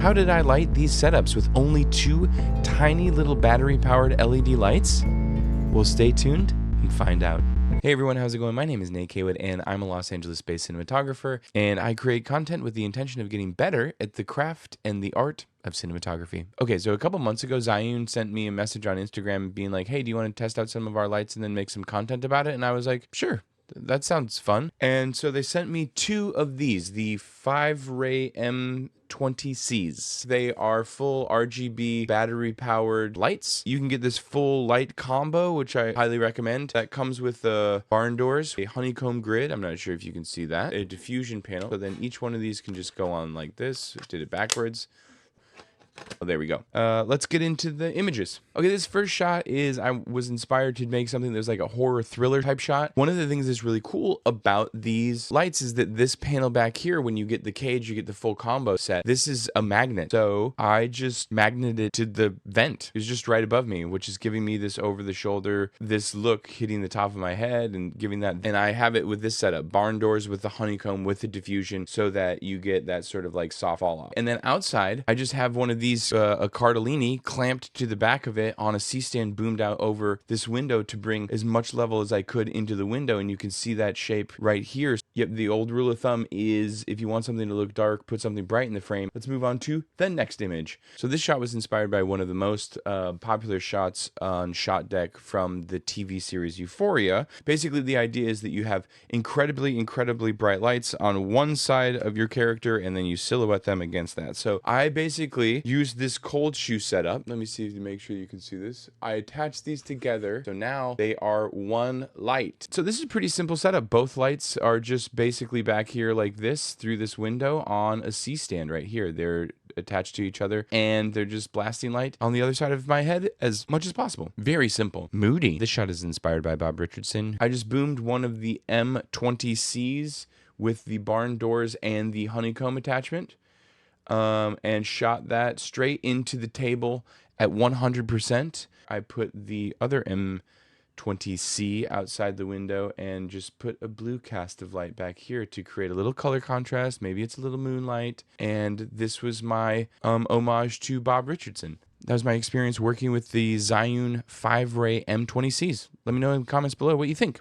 How did I light these setups with only 2 tiny little battery-powered LED lights? Well, stay tuned and find out. Hey everyone, how's it going? My name is Nate Kaywood, and I'm a Los Angeles-based cinematographer, and I create content with the intention of getting better at the craft and the art of cinematography. Okay, so a couple months ago, ZHIYUN sent me a message on Instagram being like, hey, do you want to test out some of our lights and then make some content about it? And I was like, sure. That sounds fun. And so they sent me 2 of these, the 5-ray M20Cs. They are full RGB battery-powered lights. You can get this full light combo, which I highly recommend. That comes with the barn doors, a honeycomb grid. I'm not sure if you can see that. A diffusion panel. So then each one of these can just go on like this. Did it backwards. Oh, there we go. Let's get into the images. Okay, this first shot is I was inspired to make something that was like a horror thriller type shot. One of the things that's really cool about these lights is that this panel back here, when you get the cage, you get the full combo set. This is a magnet. So I just magneted it to the vent. It was just right above me, which is giving me this over the shoulder, this look hitting the top of my head and giving that. And I have it with this setup, barn doors with the honeycomb with the diffusion so that you get that sort of like soft fall off. And then outside, I just have one of these, a Cardellini clamped to the back of it on a C-stand boomed out over this window to bring as much level as I could into the window. And you can see that shape right here. Yep, the old rule of thumb is if you want something to look dark, put something bright in the frame. Let's move on to the next image. So this shot was inspired by one of the most popular shots on Shot Deck from the TV series Euphoria. Basically, the idea is that you have incredibly bright lights on one side of your character and then you silhouette them against that. So I basically used this cold shoe setup. Let me see if you make sure you can see this. I attached these together. So now they are one light. So this is a pretty simple setup. Both lights are just basically back here like this through this window on a C-stand right here. They're attached to each other and they're just blasting light on the other side of my head as much as possible. Very simple. Moody. This shot is inspired by Bob Richardson. I just boomed one of the M20Cs with the barn doors and the honeycomb attachment. And shot that straight into the table at 100%. I put the other M20C outside the window and just put a blue cast of light back here to create a little color contrast. Maybe it's a little moonlight. And this was my homage to Bob Richardson. That was my experience working with the ZHIYUN 5-ray M20Cs. Let me know in the comments below what you think.